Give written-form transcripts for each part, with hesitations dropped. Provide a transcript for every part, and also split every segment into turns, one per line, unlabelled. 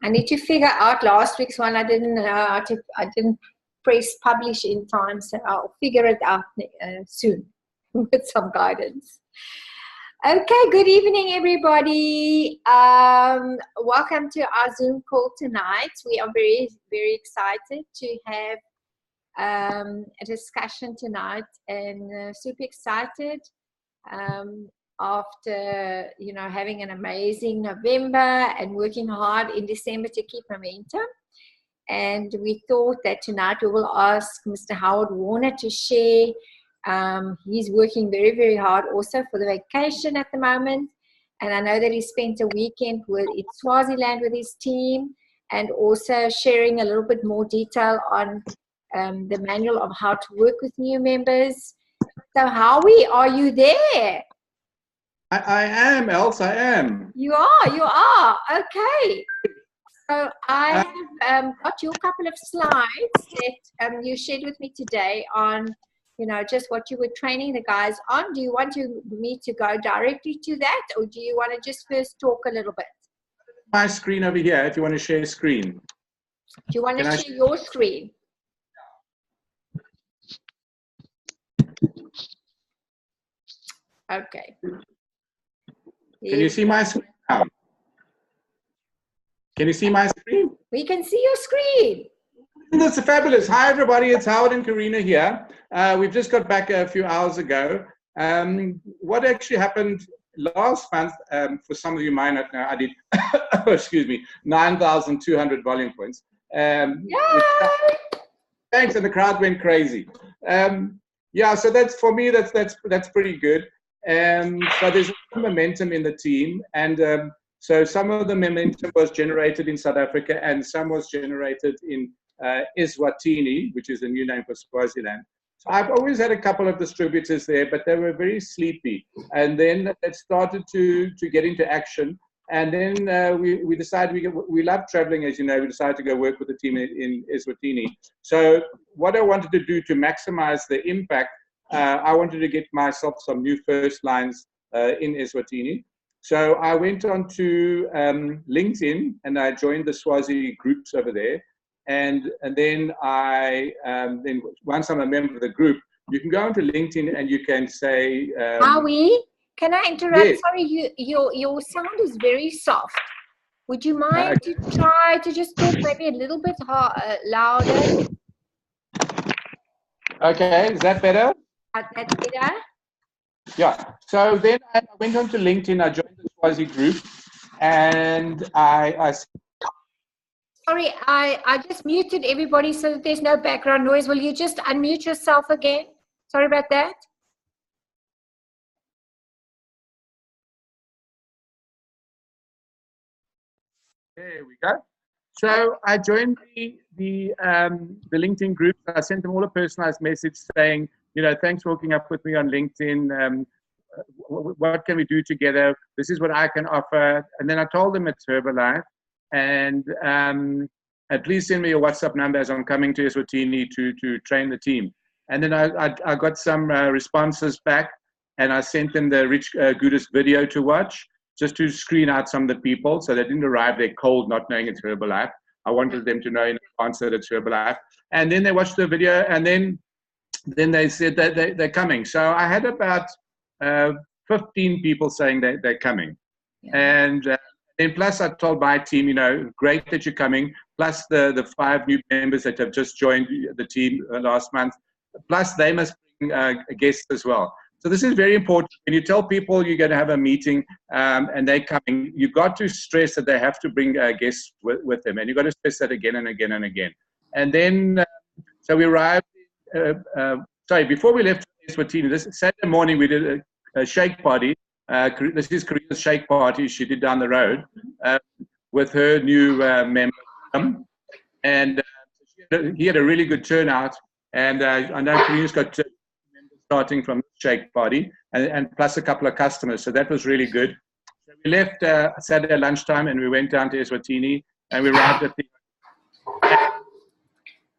I need to figure out last week's one. I didn't know how to. I didn't press publish in time, so I'll figure it out soon with some guidance. Okay, good evening, everybody. Welcome to our Zoom call tonight. We are very, very excited to have a discussion tonight, and super excited after having an amazing November and working hard in December to keep momentum. And we thought that tonight we will ask Mr. Howard Warner to share. He's working very, very hard also for the vacation at the moment. And I know that he spent a weekend in Swaziland with his team, and also sharing a little bit more detail on the manual of how to work with new members. So Howie, are you there?
I am, Els, I am.
You are. Okay. So I have got your couple of slides that you shared with me today on, just what you were training the guys on. Do you want me to go directly to that, or do you want to just first talk a little bit?
My screen over here, if you want to share screen.
Do you want to share your screen? Okay.
Can you see my screen now? Can you see my screen?
We can see your screen.
That's fabulous. Hi, everybody. It's Howard and Karina here. We've just got back a few hours ago. What actually happened last month, for some of you might not know, I did, excuse me, 9,200 volume points. Thanks, and the crowd went crazy. Yeah, so that's, for me, that's pretty good. So there's momentum in the team, and so some of the momentum was generated in South Africa, and some was generated in Eswatini, which is the new name for Swaziland. So I've always had a couple of distributors there, but they were very sleepy. And then it started to get into action. And then we decided, we love traveling, as you know, we decided to go work with the team in Eswatini. So what I wanted to do to maximize the impact, I wanted to get myself some new first lines in Eswatini. So I went on to LinkedIn, and I joined the Swazi groups over there. And then then once I'm a member of the group, you can go onto LinkedIn and you can say...
Howie, can I interrupt?
Yes.
Sorry, your sound is very soft. Would you mind to try to just talk maybe a little bit louder?
Okay, is that better?
That's better.
Yeah. So then I went on to LinkedIn, I joined the Swazi group, and I
Sorry, I just muted everybody so that there's no background noise. Will you just unmute yourself again? Sorry about that.
There we go. So I joined the LinkedIn group. I sent them all a personalized message saying, thanks for hooking up with me on LinkedIn. What can we do together? This is what I can offer. And then I told them it's Herbalife. And please send me your WhatsApp number as I'm coming to Eswatini to train the team. And then I got some responses back, and I sent them the Rich Gudis video to watch, just to screen out some of the people so they didn't arrive there cold, not knowing it's Herbalife. I wanted them to know in advance that it's Herbalife. And then they watched the video, and then they said that they're coming. So I had about 15 people saying that they're coming. Yeah. And then plus I told my team, great that you're coming, plus the 5 new members that have just joined the team last month, plus they must bring guests as well. So this is very important. When you tell people you're going to have a meeting and they're coming, you've got to stress that they have to bring guests with them. And you've got to stress that again and again and again. And then, so we arrived, before we left Eswatini, this Saturday morning, we did a shake party. This is Karina's shake party she did down the road with her new member. And he had a really good turnout. And I know Karina's got 2 members starting from the shake party, and plus a couple of customers. So that was really good. So we left Saturday lunchtime, and we went down to Eswatini, and we arrived at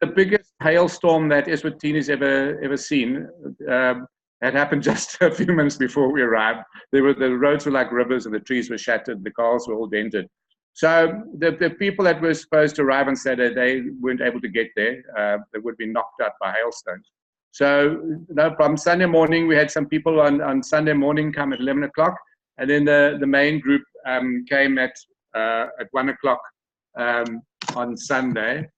the biggest hailstorm that Eswatini's ever seen. That happened just a few minutes before we arrived. The roads were like rivers, and the trees were shattered. The cars were all dented. So the people that were supposed to arrive on Saturday, they weren't able to get there. They would be knocked out by hailstones. So no problem. Sunday morning, we had some people on Sunday morning come at 11 o'clock. And then the main group came at 1 o'clock on Sunday.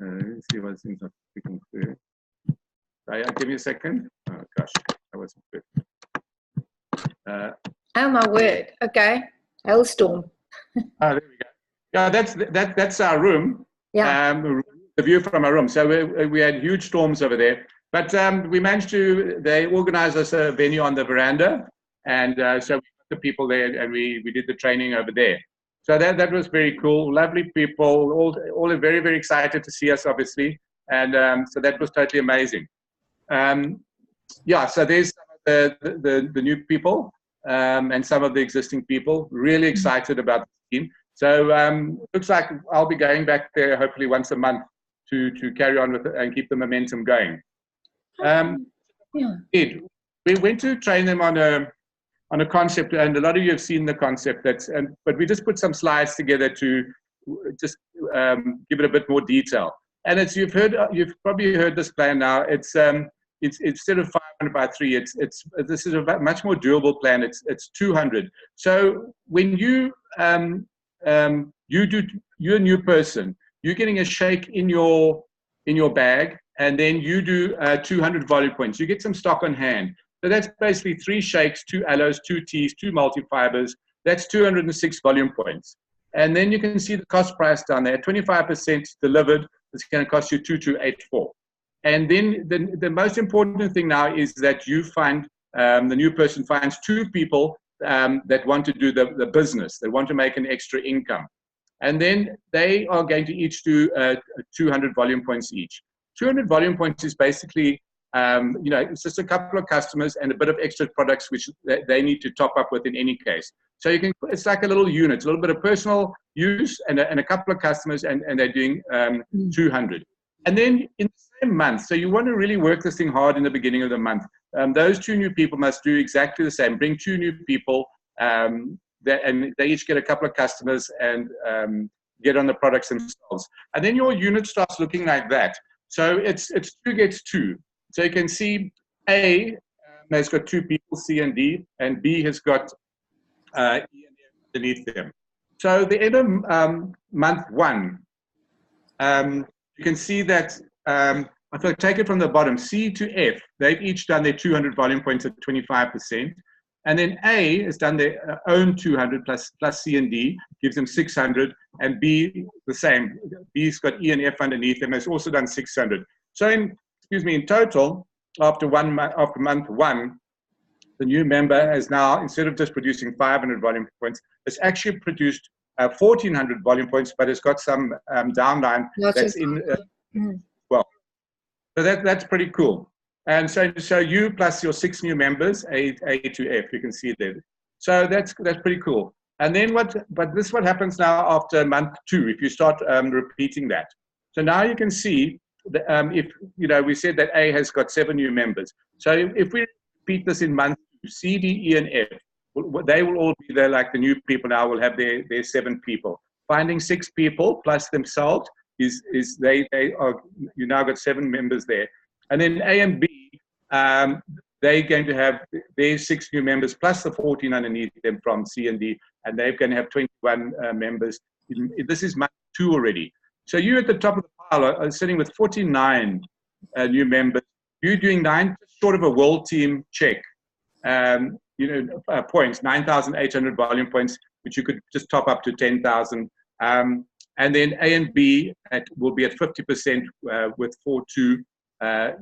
Let's see what things are speaking through. Give me a second. Oh, gosh, that wasn't good.
Oh, my word. Okay. Hailstorm.
Oh, there we go. Yeah, that's our room.
Yeah.
The view from our room. So we had huge storms over there. But we managed to, they organized us a venue on the veranda. And so we got the people there and we did the training over there. So that was very cool. Lovely people, all very, very excited to see us, obviously. And so that was totally amazing. Yeah, so there's the new people and some of the existing people, really excited about the team. So looks like I'll be going back there hopefully once a month to carry on with it and keep the momentum going. Yeah. We went to train them on a concept, and a lot of you have seen the concept. But we just put some slides together to just give it a bit more detail. And it's you've probably heard this plan now. It's instead of 500 by 3, this is a much more doable plan. It's 200. So when you're a new person, you're getting a shake in your bag, and then you do 200 volume points. You get some stock on hand. So that's basically 3 shakes, 2 aloes, 2 teas, 2 multifibers. That's 206 volume points. And then you can see the cost price down there. 25% delivered. It's going to cost you 2,284. And then the most important thing now is that you find, the new person finds 2 people that want to do the business. They want to make an extra income. And then they are going to each do 200 volume points each. 200 volume points is basically, it's just a couple of customers and a bit of extra products which they need to top up with in any case. So it's like a little unit, a little bit of personal use and a couple of customers, and they're doing 200. And then in the same month, so you want to really work this thing hard in the beginning of the month. Those 2 new people must do exactly the same. Bring 2 new people, and they each get a couple of customers and get on the products themselves. And then your unit starts looking like that. So it's 2 gets 2. So you can see A has got 2 people, C and D, and B has got E and F underneath them. So the end of month 1, you can see that, if I take it from the bottom, C to F, they've each done their 200 volume points at 25%. And then A has done their own 200 plus C and D, gives them 600, and B the same. B's got E and F underneath them, has also done 600. So in total, after month 1, the new member has now, instead of just producing 500 volume points, has actually produced 1,400 volume points, but it's got some downline that's in well. So that's pretty cool. And so you plus your 6 new members, A to F, you can see there. So that's pretty cool. And then what happens now after month 2, if you start repeating that. So now you can see that, if we said that A has got 7 new members. So if we repeat this in month 2, C, D, E, and F, they will all be there, like the new people now will have their 7 people. Finding 6 people plus themselves is they are, you now got 7 members there. And then A and B, they're going to have their 6 new members plus the 14 underneath them from C and D, and they're going to have 21 members. This is month 2 already. So you at the top of the pile are sitting with 49 new members. You're doing 9, sort of a world team check. Points, 9,800 volume points, which you could just top up to 10,000. And then A and B will be at 50% with 4-2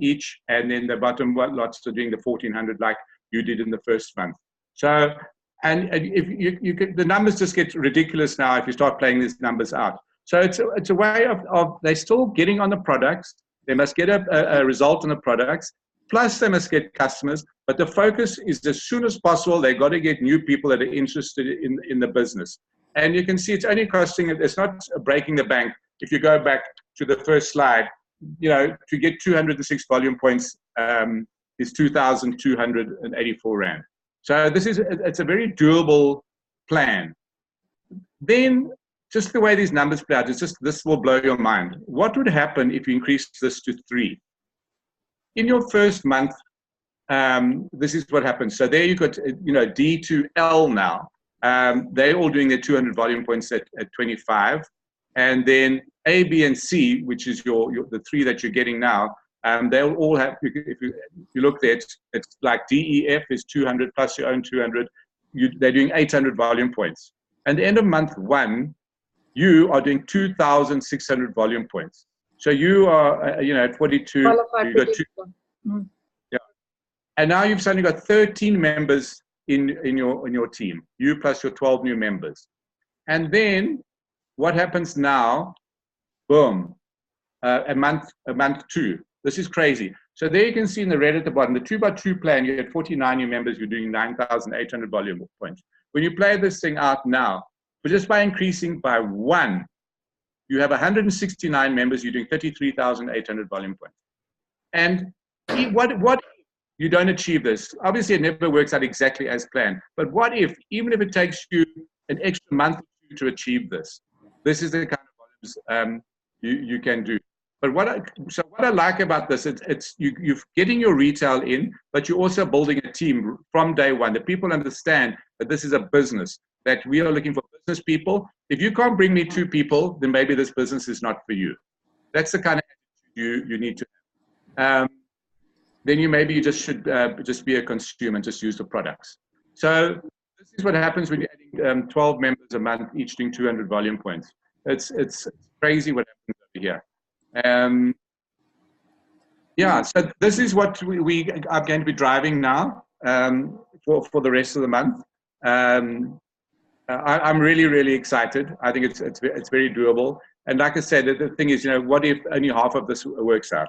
each, and then the bottom lots are doing the 1,400 like you did in the first month. So, and if you could, the numbers just get ridiculous now if you start playing these numbers out. So it's a way of they're still getting on the products. They must get a result on the products. Plus, they must get customers. But the focus is as soon as possible, they've got to get new people that are interested in the business. And you can see it's only costing, it's not breaking the bank. If you go back to the first slide, to get 206 volume points is 2,284 Rand. So it's a very doable plan. Then just the way these numbers play out, this will blow your mind. What would happen if you increase this to 3? In your first month, this is what happens. So there you got, D to L now. They're all doing their 200 volume points at 25. And then A, B, and C, which is the 3 that you're getting now, they'll all have, if you look there, it's like DEF is 200 plus your own 200. They're doing 800 volume points. And the end of month 1, you are doing 2,600 volume points. So you are, at 42, you've got 2. Yeah. And now you've suddenly got 13 members in your team, you plus your 12 new members. And then what happens now? Boom, a month 2. This is crazy. So there you can see in the red at the bottom, the 2x2 plan, you get 49 new members, you're doing 9,800 volume points. When you play this thing out now, but just by increasing by 1, you have 169 members, you're doing 33,800 volume points. And what you don't achieve this? Obviously, it never works out exactly as planned. But what if, even if it takes you an extra month or 2 to achieve this? This is the kind of volumes you can do. But what I like about this, you're getting your retail in, but you're also building a team from day one. The people understand that this is a business, that we are looking for business people. If you can't bring me 2 people, then maybe this business is not for you. That's the kind of attitude you need to have. Then you just should just be a consumer and just use the products. So this is what happens when you're adding 12 members a month, each doing 200 volume points. It's crazy what happens over here. So this is what we are going to be driving now for the rest of the month. I'm really, really excited. I think it's very doable. And like I said, the thing is, what if only half of this works out?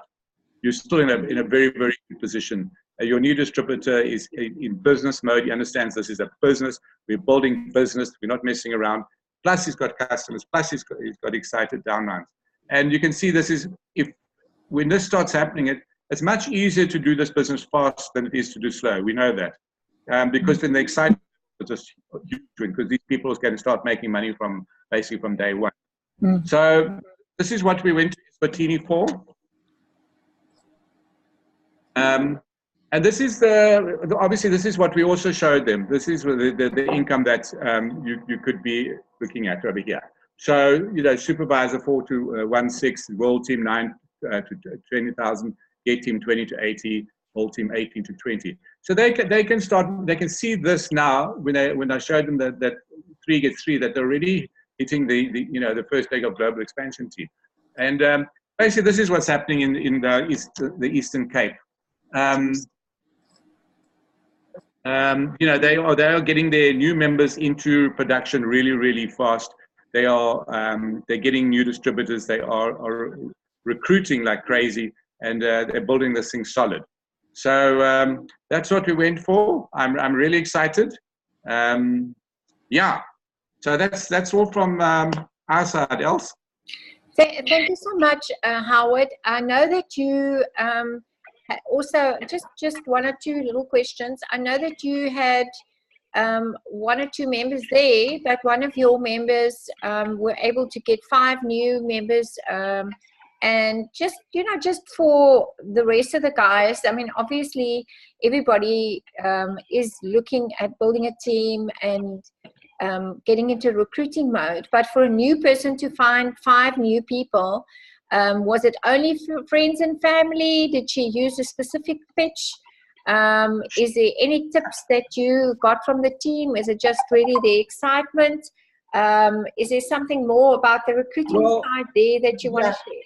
You're still in a very, very good position. Your new distributor is in business mode. He understands this is a business. We're building business. We're not messing around. Plus, he's got customers. Plus, he's got excited downlines. And you can see when this starts happening, it's much easier to do this business fast than it is to do slow. We know that. Because then the excitement is just huge, because these people are going to start making money basically from day one. So this is what we went to Eswatini for. And this is obviously this is what we also showed them. This is the income that you could be looking at over here. So supervisor 4 to 16, world team 9 to 20,000, gate team 20 to 80, whole team 18 to 20. So they can see this now when I showed them that 3 gets 3, that they're already hitting the first leg of global expansion team. And basically this is what's happening in the Eastern Cape. They are getting their new members into production really, really fast. They're getting new distributors. They are recruiting like crazy, and they're building this thing solid. So that's what we went for. I'm really excited. So that's all from our side. Else?
Thank you so much, Howard. I know that you also just 1 or 2 little questions. I know that you had 1 or 2 members there, but one of your members were able to get 5 new members, and just for the rest of the guys, I mean, obviously everybody is looking at building a team and getting into recruiting mode, but for a new person to find 5 new people, was it only for friends and family? Did she use a specific pitch? Is there any tips that you got from the team? Is it just really the excitement? Is there something more about the recruiting side there that you want to share?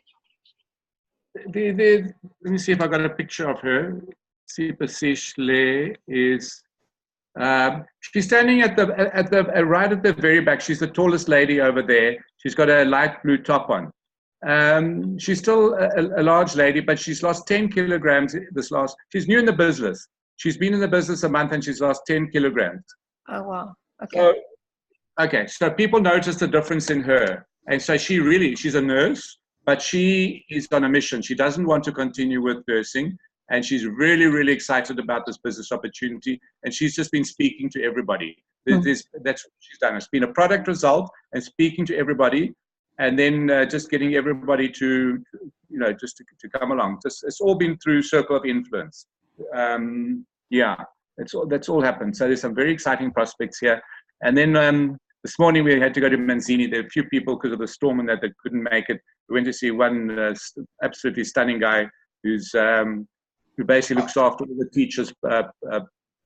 Let me see if I got a picture of her. Sipasish is she's standing at the right at the very back. She's the tallest lady over there. She's got a light blue top on. She's still a large lady, but she's lost 10 kilograms she's new in the business. She's been in the business a month and she's lost 10 kilograms.
Oh, wow. Okay.
So people notice the difference in her. And so she's a nurse, but she is on a mission. She doesn't want to continue with nursing. And she's really, really excited about this business opportunity. And she's just been speaking to everybody. That's what she's done. It's been a product result and speaking to everybody, and then just getting everybody to, just to come along. It's all been through circle of influence. Yeah, that's all happened. So there's some very exciting prospects here. And then this morning we had to go to Manzini. There were a few people because of the storm and that couldn't make it. We went to see one absolutely stunning guy who basically looks after all the teachers'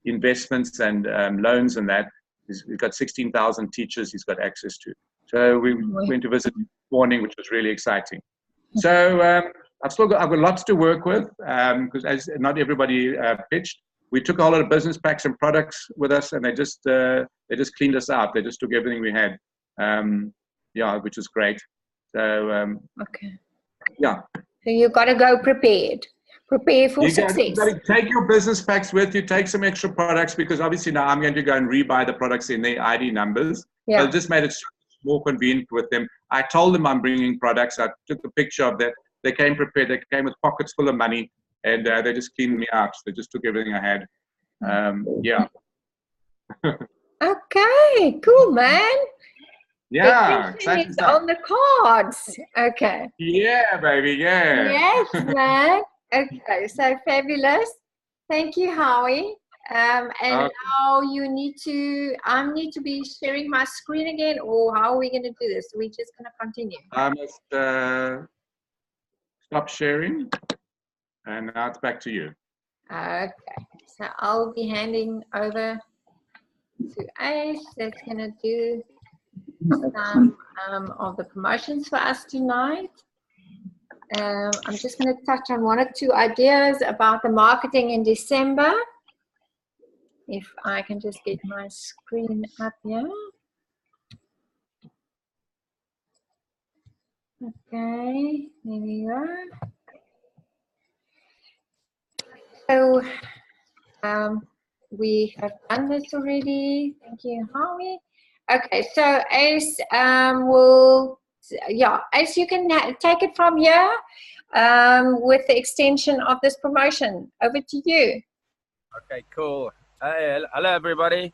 investments and loans and that. He's got 16,000 teachers he's got access to. So we went to visit this morning, which was really exciting. So I've got lots to work with because as not everybody pitched. We took a whole lot of business packs and products with us, and they just cleaned us out. They just took everything we had, which is great. So
okay,
yeah.
So you got to go prepared. Prepare for success.
You got to take your business packs with you. Take some extra products because obviously now I'm going to go and rebuy the products in their ID numbers. Yeah. I just made it more convenient with them. I told them I'm bringing products. I took a picture of that. They came prepared. They came with pockets full of money. And they just cleaned me out. They just took everything I had. Yeah.
Okay, cool, man.
Yeah,
it's on the cards. Okay.
Yeah, baby, yeah.
Yes, man. Okay, so fabulous. Thank you, Howie. And now I need to be sharing my screen again, or how are we going to do this? We're just going to continue.
I must stop sharing. And now it's back to you.
Okay, so I'll be handing over to Ace. That's going to do some of the promotions for us tonight. I'm just going to touch on one or two ideas about the marketing in December. If I can just get my screen up here. Okay, there we go. So we have done this already. Thank you, Howie. Okay, so Ace Ace, you can take it from here with the extension of this promotion. Over to you.
Okay, cool. Hey, hello everybody.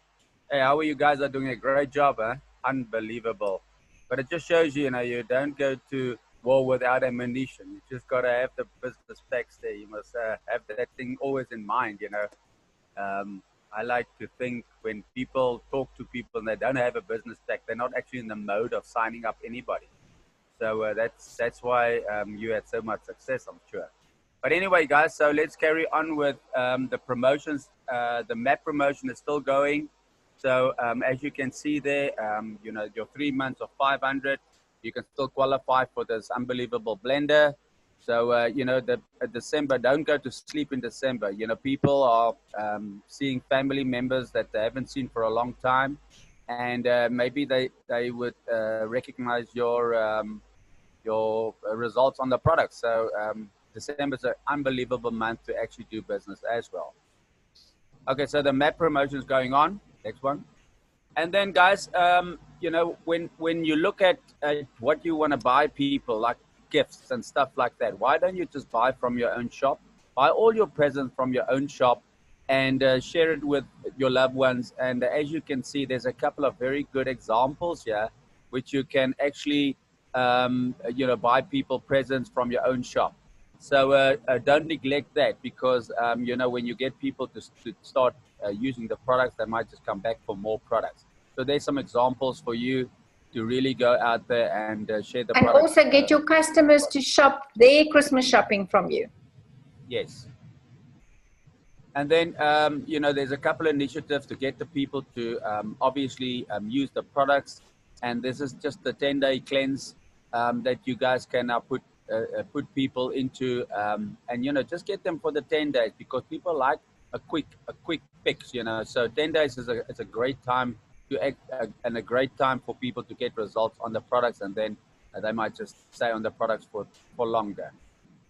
Hey, how are you guys? Are doing a great job, huh? Unbelievable. But it just shows you, you don't go to war without ammunition. You just got to have the business packs there. You must have that thing always in mind, I like to think when people talk to people and they don't have a business pack, they're not actually in the mode of signing up anybody. So that's why you had so much success, I'm sure. But anyway, guys, so let's carry on with the promotions. The MAP promotion is still going. So as you can see there, your 3 months of 500, you can still qualify for this unbelievable blender. So, December, don't go to sleep in December. People are seeing family members that they haven't seen for a long time. And maybe they would recognize your results on the product. So December is an unbelievable month to actually do business as well. Okay, so the MAP promotion is going on. Next one. And then, guys, when you look at what you want to buy people, like gifts and stuff like that, why don't you just buy from your own shop? Buy all your presents from your own shop and share it with your loved ones. And as you can see, there's a couple of very good examples here, which you can actually, buy people presents from your own shop. So don't neglect that because, when you get people to start using the products, they might just come back for more products. So there's some examples for you to really go out there and share the products.
And also get your customers to shop their Christmas shopping from you.
Yes. And then, there's a couple of initiatives to get the people to obviously use the products. And this is just the 10-day cleanse that you guys can now put people into and, just get them for the 10 days because people like a quick fix, So 10 days is a great time to act and a great time for people to get results on the products, and then they might just stay on the products for longer.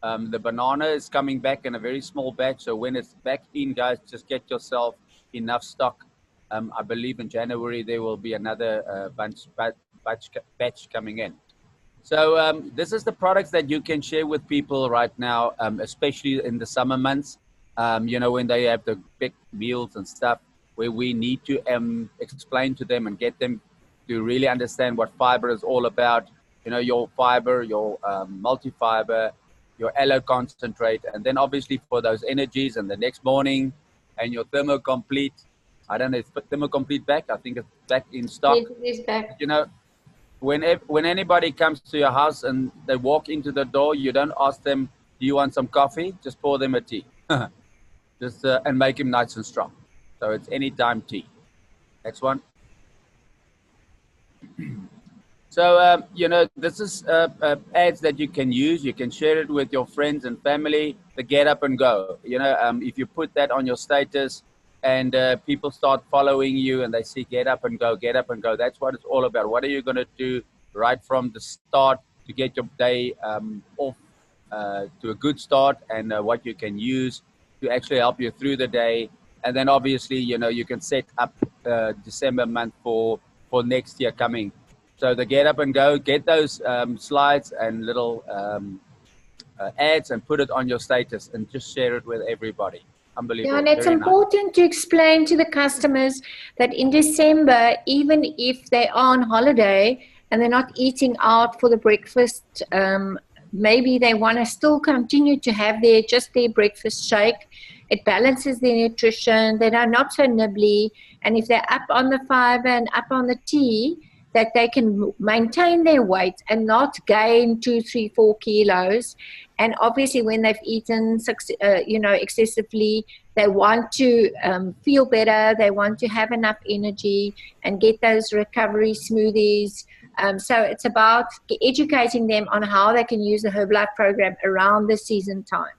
The banana is coming back in a very small batch, so when it's back in, guys, just get yourself enough stock. I believe in January there will be another batch coming in. So this is the products that you can share with people right now, especially in the summer months. When they have the big meals and stuff. where we need to explain to them and get them to really understand what fiber is all about. You know, your fiber, your multi-fiber, your aloe concentrate, and then obviously for those energies and the next morning, and your thermocomplete. I don't know if thermocomplete back. I think it's back in stock.
It is back.
You know, when anybody comes to your house and they walk into the door, you don't ask them, do you want some coffee? Just pour them a tea. Just and make him nice and strong. So it's anytime tea. Next one. So, you know, this is ads that you can use. You can share it with your friends and family. The get up and go. You know, if you put that on your status and people start following you and they see get up and go, get up and go. That's what it's all about. What are you going to do right from the start to get your day off to a good start, and what you can use to actually help you through the day. And then obviously, you know, you can set up December month for next year coming. So the get up and go, get those slides and little ads and put it on your status and just share it with everybody. Unbelievable.
Yeah, and it's important to explain to the customers that in December, even if they are on holiday and they're not eating out for the breakfast, maybe they want to still continue to have their breakfast shake. It balances their nutrition. They are not so nibbly. And if they're up on the fiber and up on the tea, that they can maintain their weight and not gain 2, 3, 4 kilos. And obviously when they've eaten, excessively, they want to feel better. They want to have enough energy and get those recovery smoothies. So it's about educating them on how they can use the Herbalife program around the season time.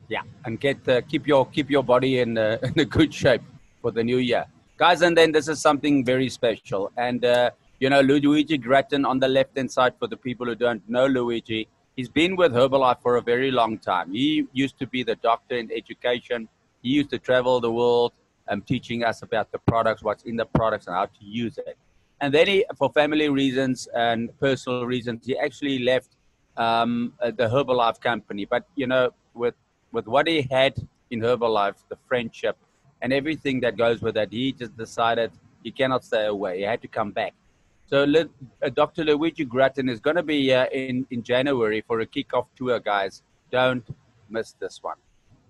Yeah, and keep your body in a good shape for the new year. Guys, and then this is something very special. And, you know, Luigi Gratton on the left-hand side, for the people who don't know Luigi, he's been with Herbalife for a very long time. He used to be the doctor in education. He used to travel the world teaching us about the products, what's in the products, and how to use it. And then he, for family reasons and personal reasons, he actually left the Herbalife company. But, you know, with what he had in Herbalife, the friendship, and everything that goes with that, he just decided he cannot stay away. He had to come back. So Dr. Luigi Gratton is going to be here in January for a kickoff tour, guys. Don't miss this one.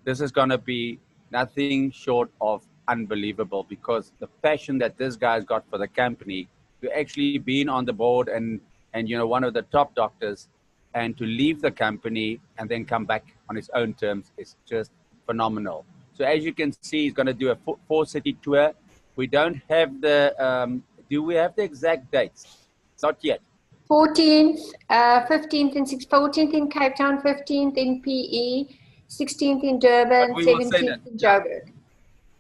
This is going to be nothing short of unbelievable, because the passion that this guy's got for the company, to actually being on the board and you know, one of the top doctors, and to leave the company and then come back on his own terms is just phenomenal. So as you can see, he's going to do a 4-city tour. We don't have the, do we have the exact dates? Not yet.
14th, 15th and 16th, 14th in Cape Town, 15th in PE, 16th in Durban, 17th in Joburg.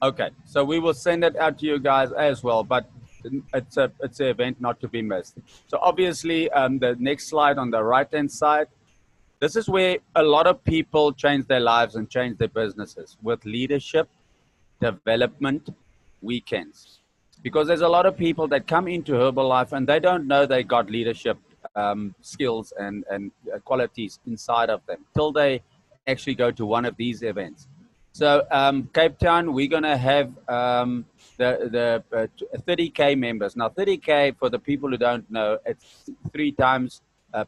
Okay, so we will send it out to you guys as well, but it's an event not to be missed. So obviously, the next slide on the right-hand side, this is where a lot of people change their lives and change their businesses with leadership, development, weekends. Because there's a lot of people that come into Herbalife and they don't know they got leadership skills and qualities inside of them till they actually go to one of these events. So Cape Town, we're going to have the 30K members. Now 30K, for the people who don't know, it's 3 times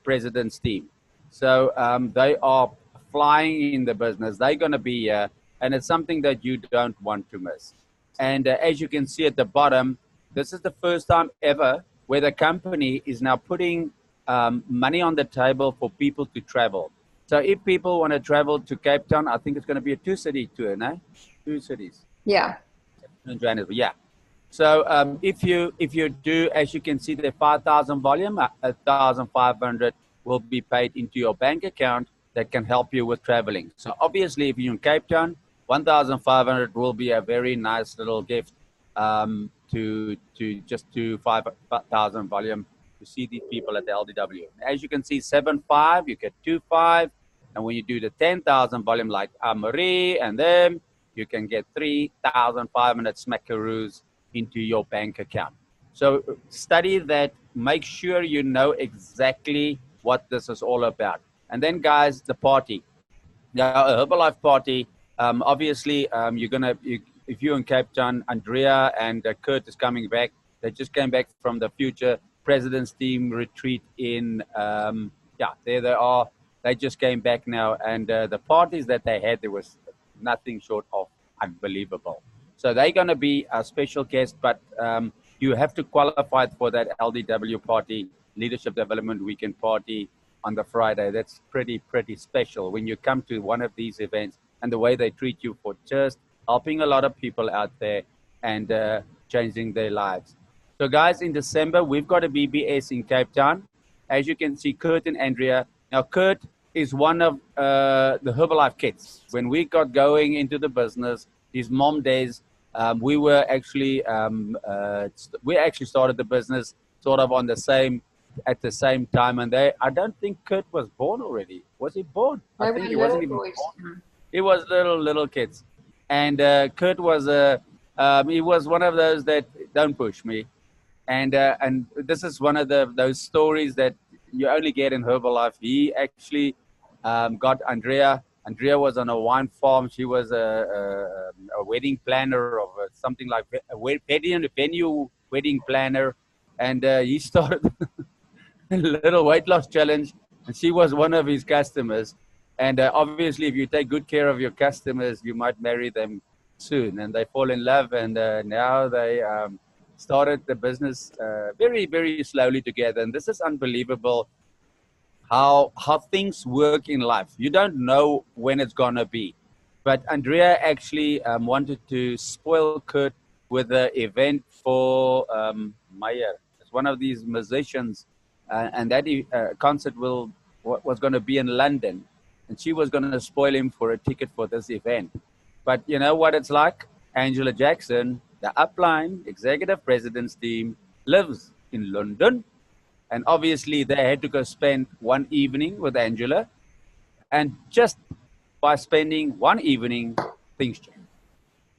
president's team. So they are flying in the business. They're going to be here, and it's something that you don't want to miss. And as you can see at the bottom, this is the first time ever where the company is now putting money on the table for people to travel. So if people want to travel to Cape Town, I think it's going to be a 2-city tour, no? 2 cities.
Yeah.
In Johannesburg, yeah. So if you do, as you can see, the 5,000 volume, 1,500 will be paid into your bank account that can help you with traveling. So obviously, if you're in Cape Town, 1,500 will be a very nice little gift to 5,000 volume to see these people at the LDW. As you can see, 7.5, you get 2.5. And when you do the 10,000 volume like Marie and them, you can get 3,500 smackaroos into your bank account. So study that, make sure you know exactly what this is all about. And then guys, the party. Now, a Herbalife party, obviously you're if you're in Cape Town, Andrea and Kurt is coming back. They just came back from the Future President's Team retreat in, there they are. They just came back now, and the parties that they had, there was nothing short of unbelievable. So they're going to be a special guest, but you have to qualify for that LDW party, Leadership Development Weekend party on the Friday. That's pretty special when you come to one of these events and the way they treat you for just helping a lot of people out there and changing their lives. So guys, in December, we've got a BBS in Cape Town. As you can see, Kurt and Andrea. Now, Kurt is one of the Herbalife kids. When we got going into the business, his mom days, we actually started the business sort of at the same time. And I don't think Kurt was born already. Was he born? I think he wasn't even born. He was little kids. And Kurt was he was one of those that don't push me. And this is one of those stories that you only get in Herbalife. He actually got Andrea. Andrea was on a wine farm. She was a wedding planner of something like a venue wedding planner. And he started a little weight loss challenge. And she was one of his customers. And obviously, if you take good care of your customers, you might marry them soon. And they fall in love. And now they started the business very, very slowly together. And this is unbelievable how things work in life. You don't know when it's going to be. But Andrea actually wanted to spoil Kurt with an event for Meyer. It's one of these musicians. And that concert was going to be in London. And she was going to spoil him for a ticket for this event. But you know what it's like? Angela Jackson, the upline executive president's team, lives in London. And obviously, they had to go spend one evening with Angela. And just by spending one evening, things changed.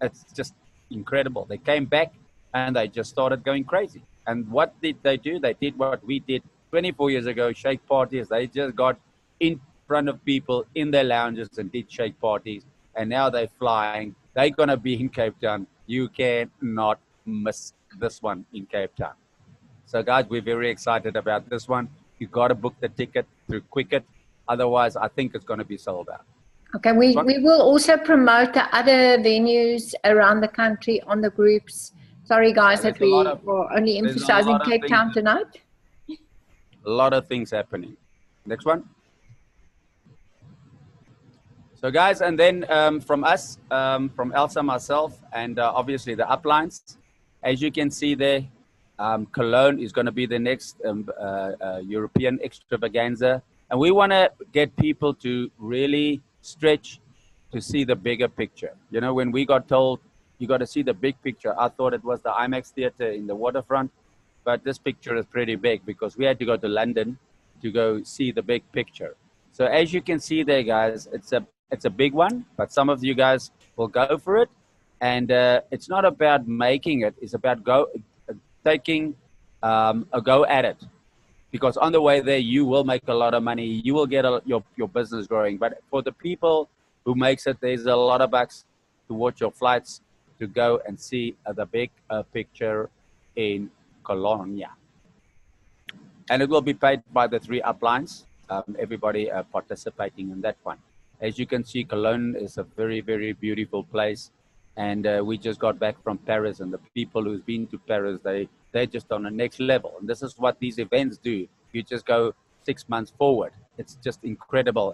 It's just incredible. They came back and they just started going crazy. And what did they do? They did what we did 24 years ago, shake parties. They just got in front of people in their lounges and did shake parties. And now they're flying. They're going to be in Cape Town. You cannot miss this one in Cape Town. So guys, we're very excited about this one. You got to book the ticket through Quicket. Otherwise, I think it's going to be sold out.
Okay, we will also promote the other venues around the country on the groups. Sorry guys that we were only emphasizing Cape Town tonight.
A lot of things happening. Next one. So guys, and then from us, from Elsa, myself, and obviously the uplines, as you can see there, Cologne is going to be the next European extravaganza. And we want to get people to really stretch to see the bigger picture. You know, when we got told you got to see the big picture, I thought it was the IMAX theater in the waterfront, but this picture is pretty big because we had to go to London to go see the big picture. So as you can see there, guys, it's a big one, but some of you guys will go for it. And it's not about making it, it's about taking a go at it. Because on the way there, you will make a lot of money. You will get your business growing. But for the people who makes it, there's a lot of bucks towards your flights to go and see the big picture in Cologne. And it will be paid by the 3 uplines, everybody participating in that one. As you can see, Cologne is a very, very beautiful place. And we just got back from Paris, and the people who's been to Paris, they're just on the next level. And this is what these events do. You just go 6 months forward. It's just incredible.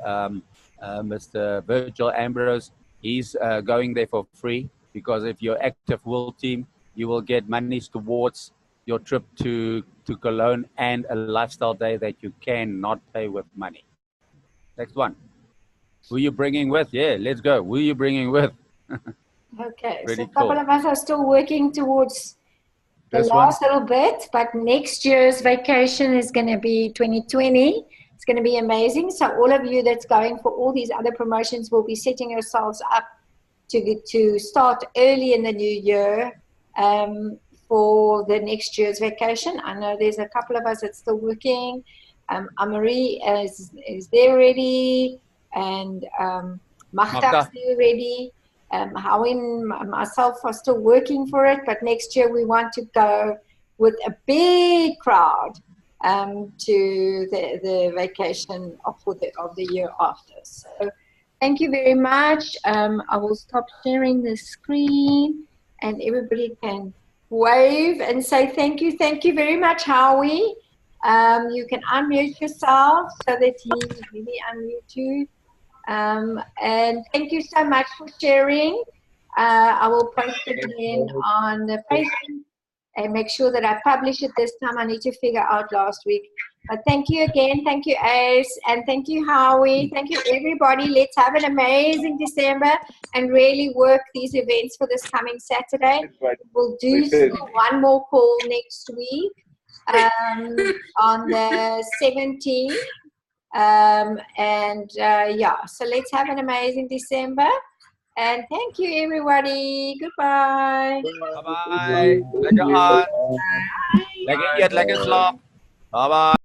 Mr. Virgil Ambrose, he's going there for free because if you're active world team, you will get monies towards your trip to Cologne and a lifestyle day that you cannot pay with money. Next one. Who are you bringing with? Yeah, let's go. Who are you bringing with?
Okay,
Pretty
so a couple of us are still working towards the last little bit, but next year's vacation is going to be 2020. It's going to be amazing. So all of you that's going for all these other promotions will be setting yourselves up to start early in the new year for the next year's vacation. I know there's a couple of us that's still working. Amarie is there already, and Magda's there already. Howie and myself are still working for it, but next year we want to go with a big crowd to the vacation of the year after. So thank you very much. I will stop sharing the screen and everybody can wave and say thank you. Thank you very much, Howie. You can unmute yourself so that he maybe unmute you. And thank you so much for sharing. I will post it again on the Facebook and make sure that I publish it this time. I need to figure out last week. But thank you again. Thank you, Ace. And thank you, Howie. Thank you, everybody. Let's have an amazing December and really work these events for this coming Saturday. We'll do one more call next week on the 17th. Yeah, so let's have an amazing December. And thank you, everybody. Goodbye.
Bye-bye. Lekker aan. Lekker eet, lekker slaap. Bye-bye.